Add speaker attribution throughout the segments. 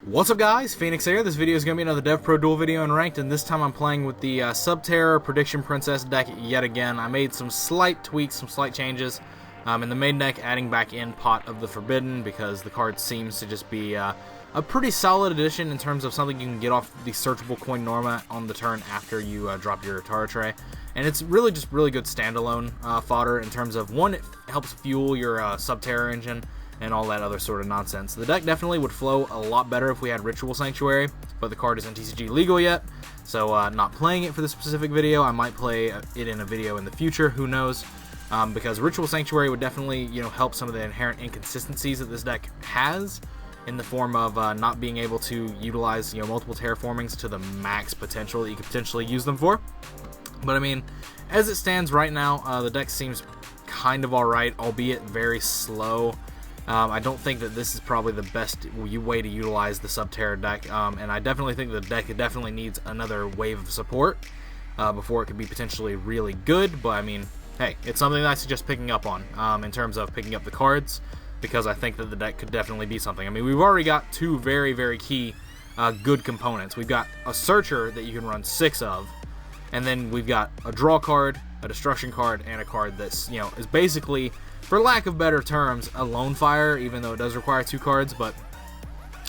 Speaker 1: What's up guys, Phoenix here. This video is going to be another DEVpro duel video in Ranked, and this time I'm playing with the Subterror Prediction Princess deck yet again. I made some slight tweaks, some slight changes in the main deck, adding back in Pot of the Forbidden because the card seems to just be a pretty solid addition in terms of something you can get off the searchable coin Norma on the turn after you drop your Tara tray. And it's really just really good standalone fodder in terms of, one, it helps fuel your Subterror engine and all that other sort of nonsense. The deck definitely would flow a lot better if we had Ritual Sanctuary, but the card isn't TCG legal yet, so not playing it for this specific video. I might play it in a video in the future, who knows, because Ritual Sanctuary would definitely, help some of the inherent inconsistencies that this deck has, in the form of not being able to utilize, multiple terraformings to the max potential that you could potentially use them for. But I mean, as it stands right now, the deck seems kind of alright, albeit very slow. I don't think that this is probably the best way to utilize the Subterror deck, and I definitely think the deck definitely needs another wave of support before it could be potentially really good. But I mean, hey, it's something that I suggest picking up on in terms of picking up the cards, because I think that the deck could definitely be something. I mean, we've already got two very, very key good components. We've got a Searcher that you can run 6 of, and then we've got a draw card, a destruction card, and a card that's, is basically, for lack of better terms, a lone fire, even though it does require 2 cards. But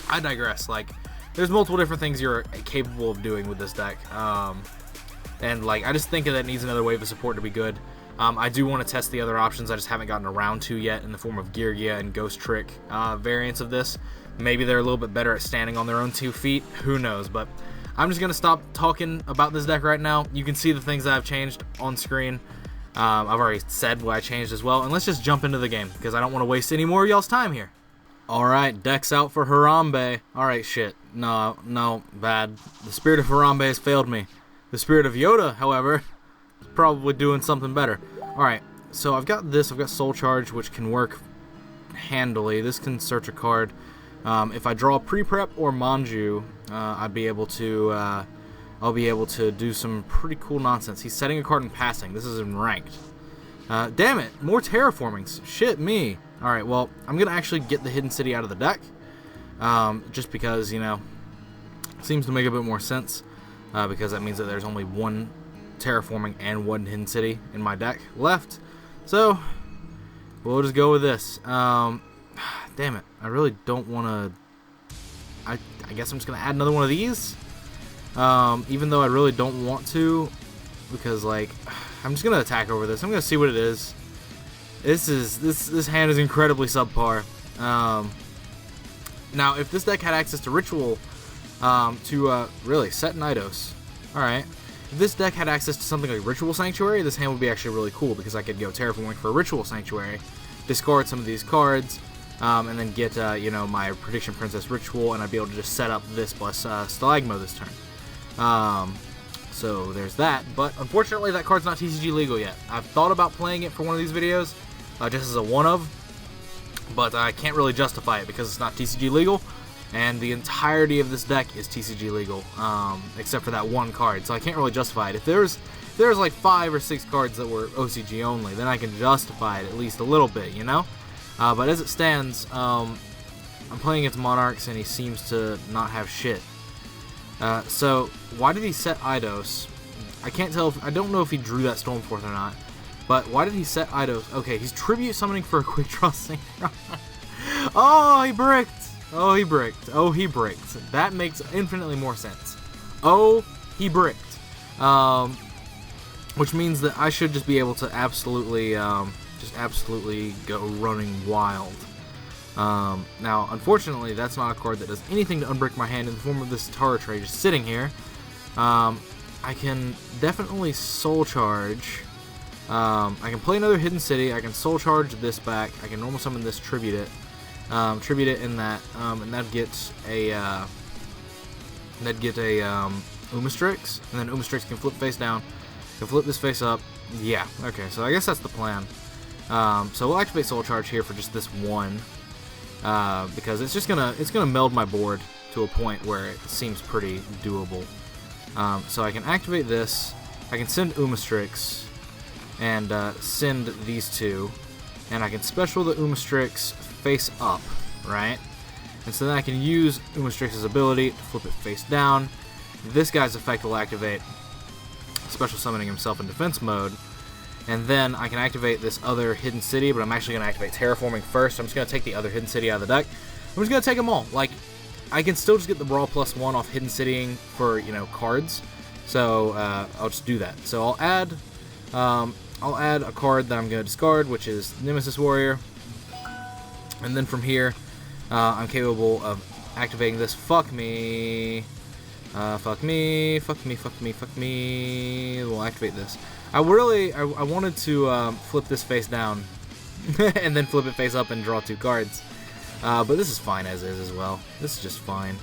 Speaker 1: I digress. Like, there's multiple different things you're capable of doing with this deck, and like, I just think that it needs another wave of support to be good. I do want to test the other options I just haven't gotten around to yet, in the form of Geargia and Ghost Trick variants of this. Maybe they're a little bit better at standing on their own 2 feet, who knows. But I'm just going to stop talking about this deck right now. You can see the things that I've changed on screen. I've already said what I changed as well, and let's just jump into the game, because I don't want to waste any more of y'all's time here. Alright, deck's out for Harambe. Alright, shit. No, bad. The Spirit of Harambe has failed me. The Spirit of Yoda, however, is probably doing something better. Alright, so I've got this. I've got Soul Charge, which can work handily. This can search a card. If I draw Pre-Prep or Manju, I'll be able to do some pretty cool nonsense. He's setting a card and passing. This is in Ranked. Damn it, more terraformings. Shit me. Alright, well, I'm going to actually get the Hidden City out of the deck. Just because, seems to make a bit more sense. Because that means that there's only 1 terraforming and 1 Hidden City in my deck left. So, we'll just go with this. Damn it, I really don't want to... I guess I'm just going to add another one of these. Even though I really don't want to, because, like, I'm just gonna attack over this. I'm gonna see what it is. This hand is incredibly subpar. Now, if this deck had access to Ritual, to really set Nidos, alright. If this deck had access to something like Ritual Sanctuary, this hand would be actually really cool, because I could go Terraforming for Ritual Sanctuary, discard some of these cards, and then get my Prediction Princess Ritual, and I'd be able to just set up this plus Stalagmo this turn. So there's that, but unfortunately that card's not TCG legal yet. I've thought about playing it for one of these videos, just as a one-of, but I can't really justify it because it's not TCG legal, and the entirety of this deck is TCG legal, except for that 1 card, so I can't really justify it. If there's like 5 or 6 cards that were OCG only, then I can justify it at least a little bit, but as it stands, I'm playing against Monarchs, and he seems to not have shit. So, why did he set Eidos? I can't tell I don't know if he drew that Stormforth or not, but why did he set Eidos? Okay, he's Tribute Summoning for a Quick Draw Synchro. Oh, he bricked! Oh, he bricked. Oh, he bricked. That makes infinitely more sense. Oh, he bricked. Which means that I should just be able to absolutely go running wild. Now, unfortunately, that's not a card that does anything to unbrick my hand in the form of this Tara tray just sitting here. I can definitely Soul Charge. I can play another Hidden City. I can Soul Charge this back. I can normal summon this, tribute it in that, and that'd get a Umastrix, and then Umastrix can flip face down, can flip this face up. Yeah, okay, so I guess that's the plan. So we'll activate Soul Charge here for just this 1. Because it's gonna meld my board to a point where it seems pretty doable. So I can activate this. I can send Umastrix and send these 2, and I can special the Umastrix face up, right? And so then I can use Umastrix's ability to flip it face down. This guy's effect will activate, special summoning himself in defense mode. And then I can activate this other hidden city, but I'm actually going to activate terraforming first. So I'm just going to take the other hidden city out of the deck. I'm just going to take them all. Like, I can still just get the Brawl +1 off hidden citying for, you know, cards. So I'll just do that. So I'll add a card that I'm going to discard, which is Nemesis Warrior. And then from here, I'm capable of activating this. Fuck me. Fuck me. We'll activate this. I wanted to flip this face down and then flip it face up and draw 2 cards. But this is fine as is as well. This is just fine.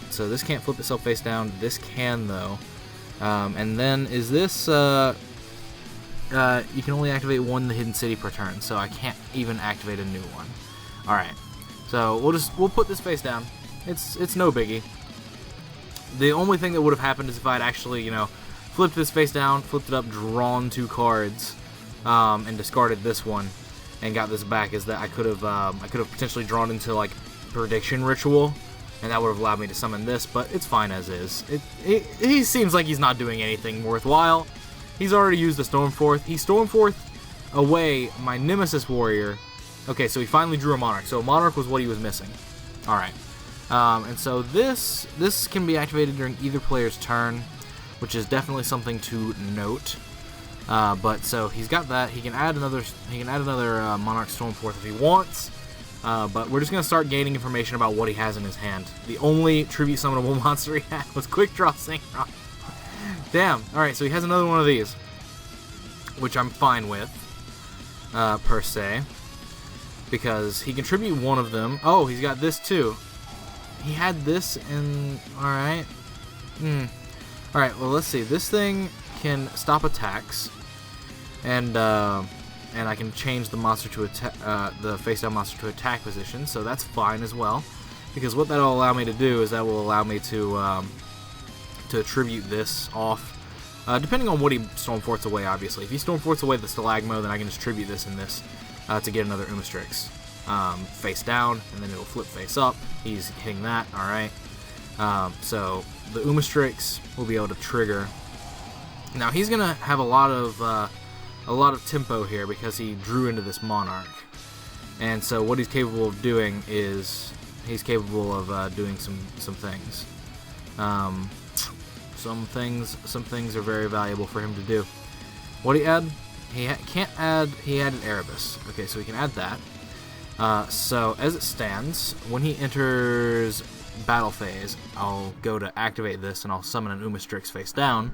Speaker 1: So this can't flip itself face down. This can, though. And then is this... you can only activate 1 hidden city per turn, so I can't even activate a new one. Alright. So we'll put this face down. It's no biggie. The only thing that would have happened is if I'd actually, you know, flipped this face down, flipped it up, drawn 2 cards, and discarded this one, and got this back, is that I could have potentially drawn into like Prediction Ritual, and that would have allowed me to summon this. But it's fine as is. He seems like he's not doing anything worthwhile. He's already used the Stormforth. He Stormforth away my Nemesis Warrior. Okay, so he finally drew a Monarch. So a Monarch was what he was missing. All right. And so this can be activated during either player's turn, which is definitely something to note. But so he's got that. He can add another Monarch Stormforth if he wants. But we're just gonna start gaining information about what he has in his hand. The only tribute summonable monster he had was Quick Draw Synchron. Damn. All right, so he has another one of these, which I'm fine with, per se, because he can tribute one of them. Oh, he's got this too. He had this in... Alright. Alright, well, let's see. This thing can stop attacks. And I can change the monster to the face-down monster to attack position, so that's fine as well. Because what that'll allow me to do is that will allow me to attribute this off. Depending on what he Stormforths away, obviously. If he Stormforths away the Stalagmo, then I can just tribute this in this to get another Umastrix. Face down, and then it'll flip face up. He's hitting that, alright. So the Umastrix will be able to trigger. Now he's gonna have a lot of tempo here because he drew into this Monarch. And so what he's capable of doing is he's capable of doing some things. Some things are very valuable for him to do. What he add? He added Erebus. Okay, so he can add that. So as it stands, when he enters battle phase, I'll go to activate this and I'll summon an Umastrix face down.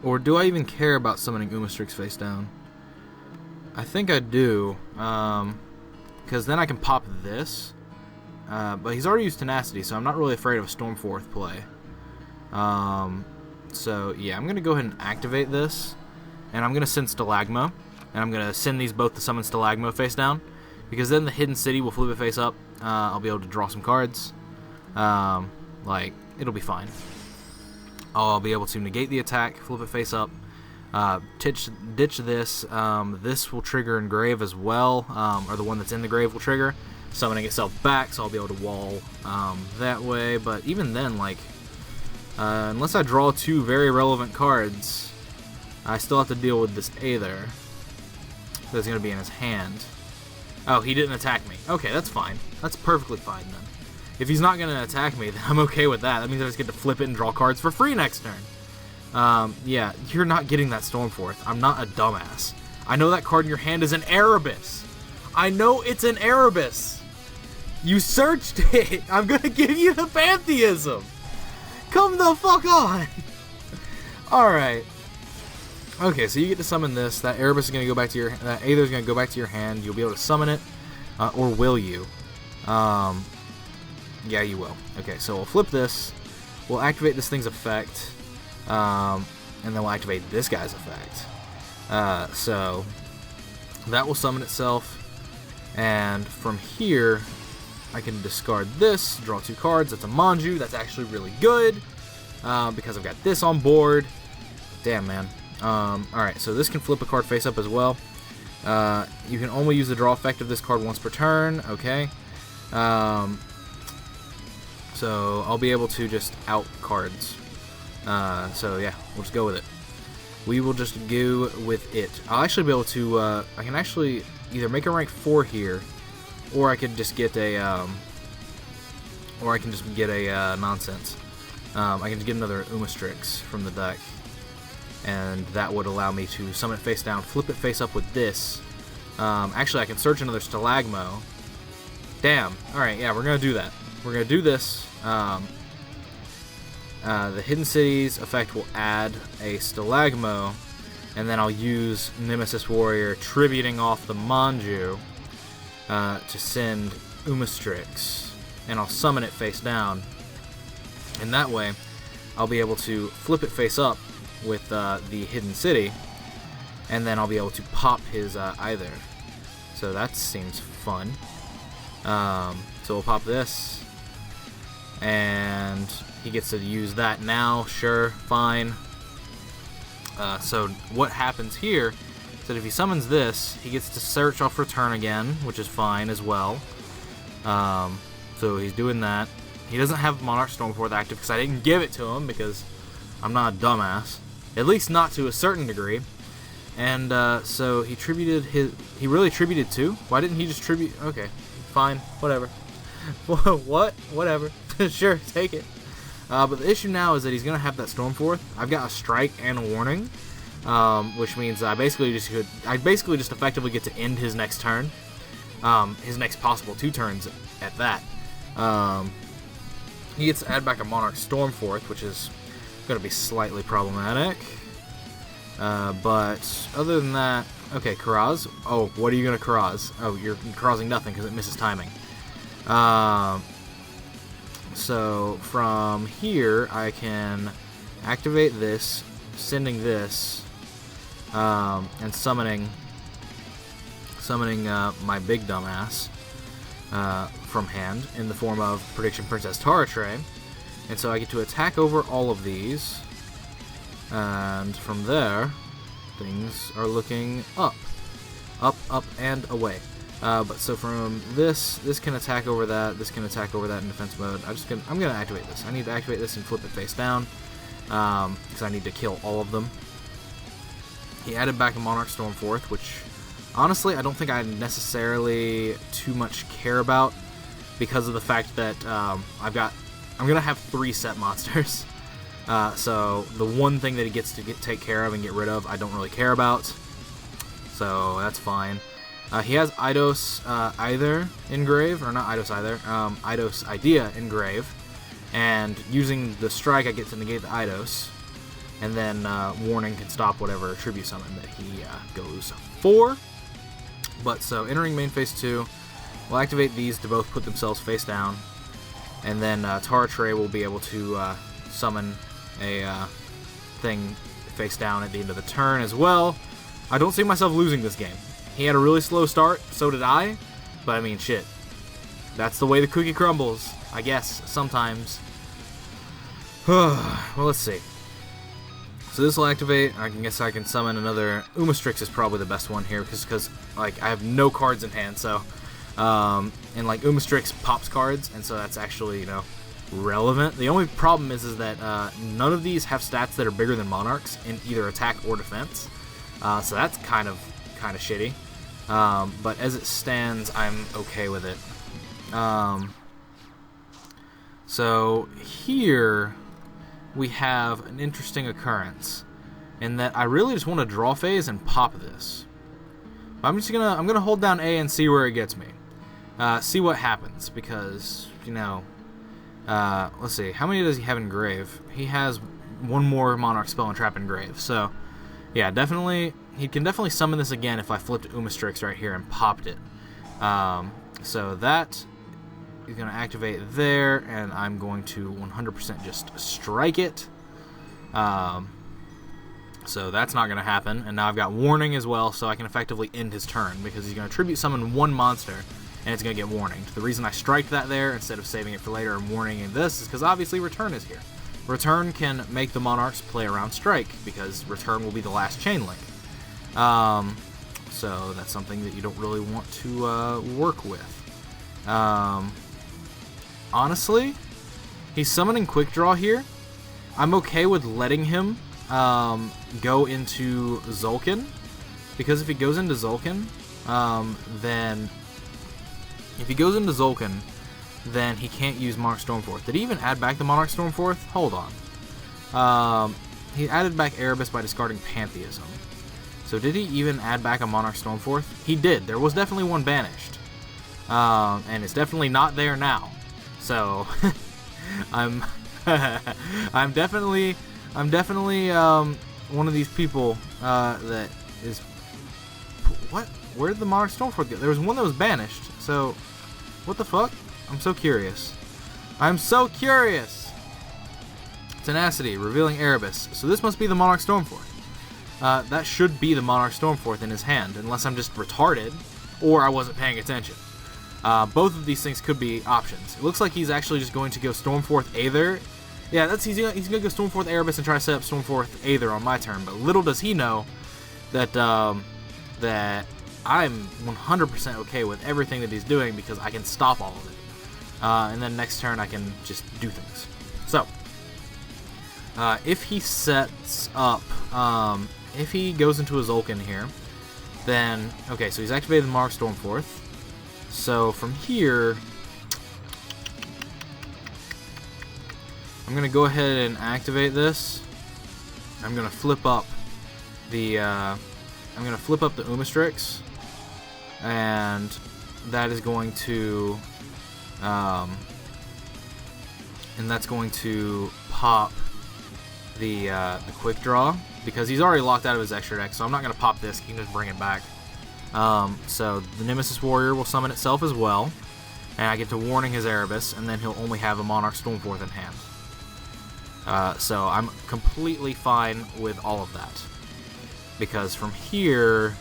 Speaker 1: Or do I even care about summoning Umastrix face down? I think I do, because then I can pop this. But he's already used Tenacity, so I'm not really afraid of a Stormforth play. So yeah, I'm going to go ahead and activate this, and I'm going to send Stalagmo. And I'm going to send these both to summon Stalagmo face down, because then the hidden city will flip it face up. I'll be able to draw some cards. Like, it'll be fine. I'll be able to negate the attack, flip it face up, ditch this. This will trigger Engrave as well, or the one that's in the grave will trigger, summoning itself back, so I'll be able to wall that way. But even then, like, unless I draw 2 very relevant cards, I still have to deal with this Aether that's going to be in his hand. Oh, he didn't attack me. Okay, that's fine. That's perfectly fine then. If he's not going to attack me, then I'm okay with that. That means I just get to flip it and draw cards for free next turn. Yeah, you're not getting that Stormforth. I'm not a dumbass. I know that card in your hand is an Erebus. I know it's an Erebus. You searched it. I'm going to give you the Pantheism. Come the fuck on. Alright. Okay, so you get to summon this. That Erebus is going to go back to your... That Aether is going to go back to your hand. You'll be able to summon it. Or will you? Yeah, you will. Okay, so we'll flip this. We'll activate this thing's effect. And then we'll activate this guy's effect. So that will summon itself. And from here, I can discard this, draw 2 cards. That's a Manju. That's actually really good. Because I've got this on board. Damn, man. Alright, so this can flip a card face up as well. You can only use the draw effect of this card once per turn. Okay. So I'll be able to just out cards. So yeah, we'll just go with it. We will just go with it. I'll actually be able to, I can actually either make a rank 4 here, or I could just get a, nonsense. I can just get another Umastrix from the deck, and that would allow me to summon it face down, flip it face up with this. Actually, I can search another Stalagmo. Damn. Alright, yeah, we're going to do that. We're going to do this. The Hidden Cities effect will add a Stalagmo, and then I'll use Nemesis Warrior tributing off the Manju to send Umastrix, and I'll summon it face down. And that way, I'll be able to flip it face up with the Hidden City, and then I'll be able to pop his either. So that seems fun. So we'll pop this, and he gets to use that now. Sure, fine. So what happens here is that if he summons this, he gets to search off return again, which is fine as well. So he's doing that. He doesn't have Monarch Stormforth active because I didn't give it to him because I'm not a dumbass. At least not to a certain degree. And so he tributed his... He really tributed too? Why didn't he just tribute... Okay, fine, whatever. What? Whatever. Sure, take it. But the issue now is that he's going to have that Stormforth. I've got a strike and a warning, which means I basically just effectively get to end his next turn, his next possible 2 turns at that. He gets to add back a Monarch Stormforth, which is going to be slightly problematic. But other than that, okay, Karaz. Oh, what are you going to Karaz? Oh, you're Karazing nothing because it misses timing. So from here, I can activate this, sending this, and summoning my big dumbass from hand in the form of Prediction Princess Taratrae. And so I get to attack over all of these, and from there, things are looking up, and away. But so from this can attack over that, this can attack over that in defense mode. I'm gonna activate this. I need to activate this and flip it face down, because I need to kill all of them. He added back a Monarch Stormforth, which honestly I don't think I necessarily too much care about, because of the fact that I'm gonna have 3 set monsters. So the one thing that he gets to take care of and get rid of, I don't really care about. So that's fine. He has Eidos either engrave, or not Eidos either, Eidos Idea engrave, and using the strike I get to negate the Eidos, and then warning can stop whatever tribute summon that he goes for. But so entering main phase 2, we'll activate these to both put themselves face down, and then Taratrae will be able to summon a thing face down at the end of the turn as well. I don't see myself losing this game. He had a really slow start, so did I, but I mean, shit. That's the way the cookie crumbles, I guess, sometimes. Well, let's see. So this will activate. I guess I can summon another. Umastrix is probably the best one here, because like I have no cards in hand, so and like Umastrix pops cards, and so that's actually, you know, relevant. The only problem is that none of these have stats that are bigger than Monarchs in either attack or defense, so that's kind of shitty. But as it stands, I'm okay with it. So here we have an interesting occurrence in that I really just want to draw phase and pop this. I'm gonna hold down A and see where it gets me. See what happens, because, you know, let's see, how many does he have in grave? He has 1 more Monarch spell and trap in grave. So yeah, definitely. He can definitely summon this again if I flipped Umastrix right here and popped it. So that is going to activate there, and I'm going to 100% just strike it. So that's not going to happen. And now I've got warning as well, so I can effectively end his turn, because he's going to tribute summon 1 monster, and it's going to get warning. The reason I striked that there instead of saving it for later and warning in this is because obviously return is here. Return can make the Monarchs play around strike, because return will be the last chain link. so that's something that you don't really want to work with. Honestly, he's summoning Quick Draw here. I'm okay with letting him go into Zulkin, because if he goes into Zulkin, then he can't use Monarch Stormforth. Did he even add back the Monarch Stormforth? Hold on. He added back Erebus by discarding Pantheism. So did he even add back a Monarch Stormforth? He did. There was definitely one banished. And it's definitely not there now. So I'm definitely one of these people that is. What? Where did the Monarch Stormforth go? There was one that was banished. So what the fuck? I'm so curious. I'm so curious. Tenacity, revealing Erebus. So this must be the Monarch Stormforth. That should be the Monarch Stormforth in his hand, unless I'm just retarded, or I wasn't paying attention. Both of these things could be options. It looks like he's actually just going to go Stormforth Aether. Yeah, he's gonna go Stormforth Erebus and try to set up Stormforth Aether on my turn. But little does he know that that I'm 100% okay with everything that he's doing, because I can stop all of it. And then next turn I can just do things. So if he sets up, if he goes into a Zulkin here, then, okay, so he's activated the Monarch Stormforth. So from here, I'm going to go ahead and activate this. I'm going to flip up the, Umastrix, and that is going to, and that's going to pop the Quick Draw, because he's already locked out of his extra deck, so I'm not going to pop this. He can just bring it back. So the Nemesis Warrior will summon itself as well, and I get to warning his Erebus, and then he'll only have a Monarch Stormforth in hand. So I'm completely fine with all of that, because from here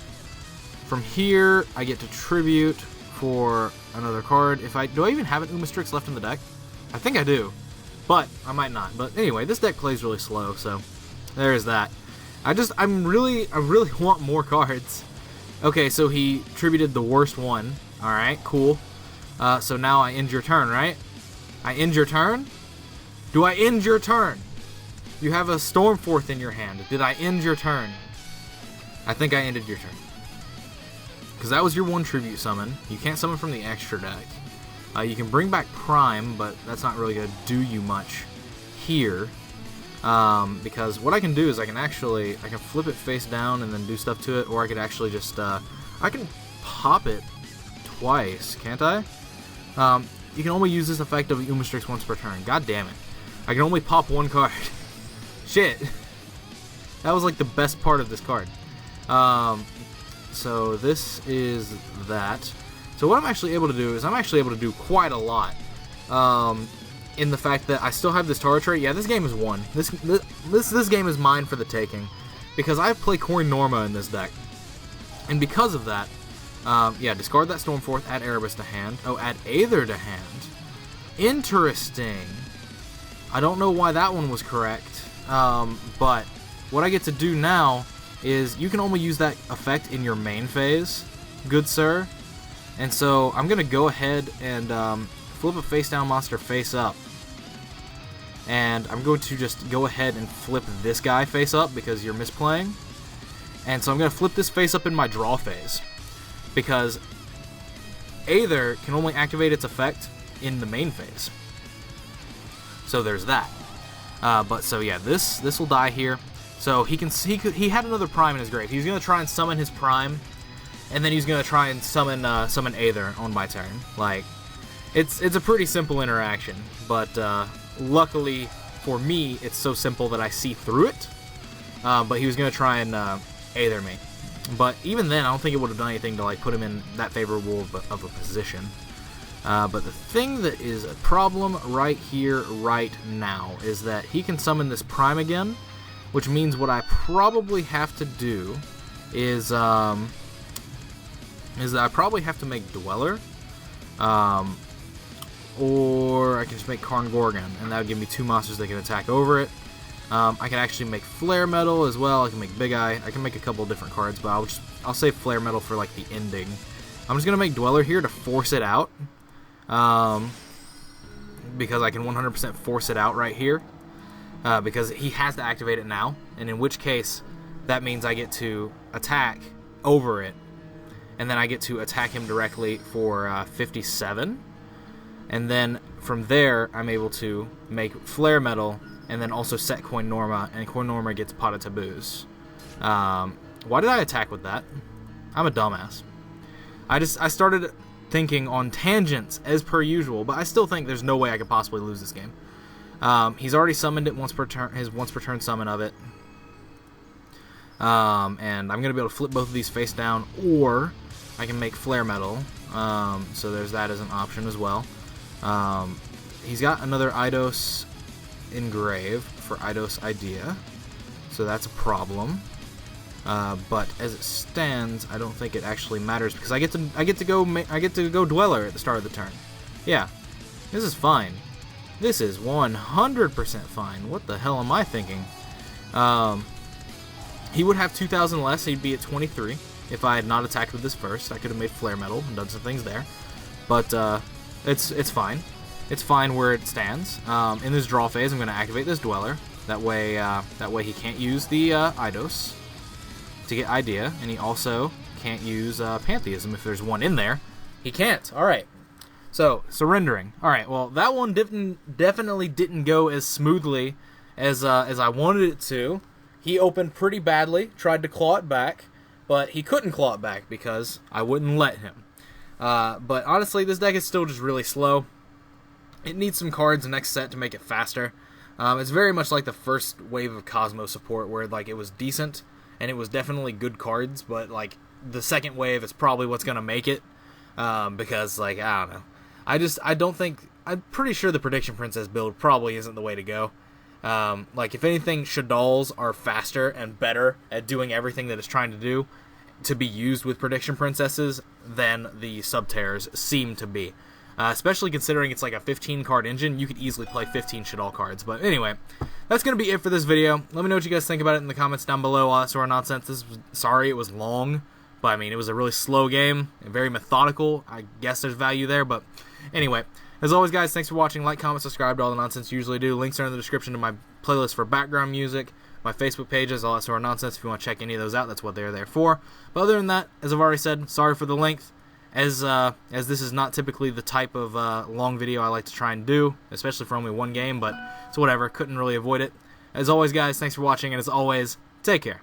Speaker 1: I get to tribute for another card. Do I even have an Umastrix left in the deck? I think I do, but I might not. But anyway, this deck plays really slow, so there's that. I really want more cards. Okay, so he tributed the worst one. Alright, cool. So now I end your turn, right? I end your turn? Do I end your turn? You have a Stormforth in your hand. Did I end your turn? I think I ended your turn. Because that was your one tribute summon. You can't summon from the extra deck. You can bring back Prime, but that's not really going to do you much here. Because what I can do is I can flip it face down and then do stuff to it, or I could actually just, I can pop it twice, can't I? You can only use this effect of Umastrix once per turn. God damn it. I can only pop one card. Shit. That was like the best part of this card. So this is that. So what I'm actually able to do is I'm actually able to do quite a lot. In the fact that I still have this Tara trait. Yeah, this game is won. This game is mine for the taking, because I play Coin Norma in this deck, and because of that, yeah, discard that Stormforth, add Erebus to hand. Oh, add Aether to hand. Interesting. I don't know why that one was correct, but what I get to do now is you can only use that effect in your main phase, good sir. And so I'm gonna go ahead and flip a face down monster face up. And I'm going to just go ahead and flip this guy face up because you're misplaying. And so I'm going to flip this face up in my draw phase, because Aether can only activate its effect in the main phase. So there's that. But so yeah, this will die here. So he had another Prime in his grave. He's going to try and summon his Prime, and then he's going to try and summon Aether on my turn. Like, it's a pretty simple interaction, but luckily for me, it's so simple that I see through it. But he was going to try and Aether me. But even then, I don't think it would have done anything to like put him in that favorable of a position. But the thing that is a problem right here, right now, is that he can summon this Prime again, which means what I probably have to do is that I probably have to make Dweller. Or I can just make Karn Gorgon, and that would give me two monsters that can attack over it. I can actually make Flare Metal as well. I can make Big Eye. I can make a couple of different cards, but I'll just I'll save Flare Metal for like the ending. I'm just gonna make Dweller here to force it out, because I can 100% force it out right here, because he has to activate it now, and in which case that means I get to attack over it, and then I get to attack him directly for 57, and then from there I'm able to make Flare Metal and then also set Coin Norma, and Coin Norma gets Pot of Taboos. Why did I attack with that? I'm a dumbass. I started thinking on tangents as per usual, but I still think there's no way I could possibly lose this game. He's already summoned it once per turn, his once per turn summon of it. And I'm going to be able to flip both of these face down, or I can make Flare Metal. So there's that as an option as well. He's got another Eidos Engrave for Eidos Idea, so that's a problem. But as it stands, I don't think it actually matters because I get to go Dweller at the start of the turn. Yeah, this is fine. This is 100% fine. What the hell am I thinking? He would have 2,000 less. He'd be at 23 if I had not attacked with this first. I could have made Flare Metal and done some things there, but it's fine. It's fine where it stands. In this draw phase, I'm going to activate this Dweller. That way he can't use the Eidos to get Idea, and he also can't use Pantheism if there's one in there. He can't. All right. So surrendering. All right. Well, that one definitely didn't go as smoothly as I wanted it to. He opened pretty badly. Tried to claw it back, but he couldn't claw it back because I wouldn't let him. But honestly, this deck is still just really slow. It needs some cards next set to make it faster. It's very much like the first wave of Cosmo support, where like it was decent and it was definitely good cards, but like the second wave is probably what's gonna make it, because like I don't know. I'm pretty sure the Prediction Princess build probably isn't the way to go. Like if anything, Shaddols are faster and better at doing everything that it's trying to do to be used with Prediction Princesses than the Subterrors seem to be. Especially considering it's like a 15-card engine, you could easily play 15 Shaddol cards. But anyway, that's going to be it for this video. Let me know what you guys think about it in the comments down below. All that sort of nonsense. Sorry it was long, but I mean, it was a really slow game and very methodical. I guess there's value there, but anyway. As always, guys, thanks for watching. Like, comment, subscribe to all the nonsense you usually do. Links are in the description to my playlist for background music, my Facebook pages, all that sort of nonsense. If you want to check any of those out, that's what they're there for. But other than that, as I've already said, sorry for the length. As this is not typically the type of long video I like to try and do, especially for only one game, but it's whatever. Couldn't really avoid it. As always, guys, thanks for watching, and as always, take care.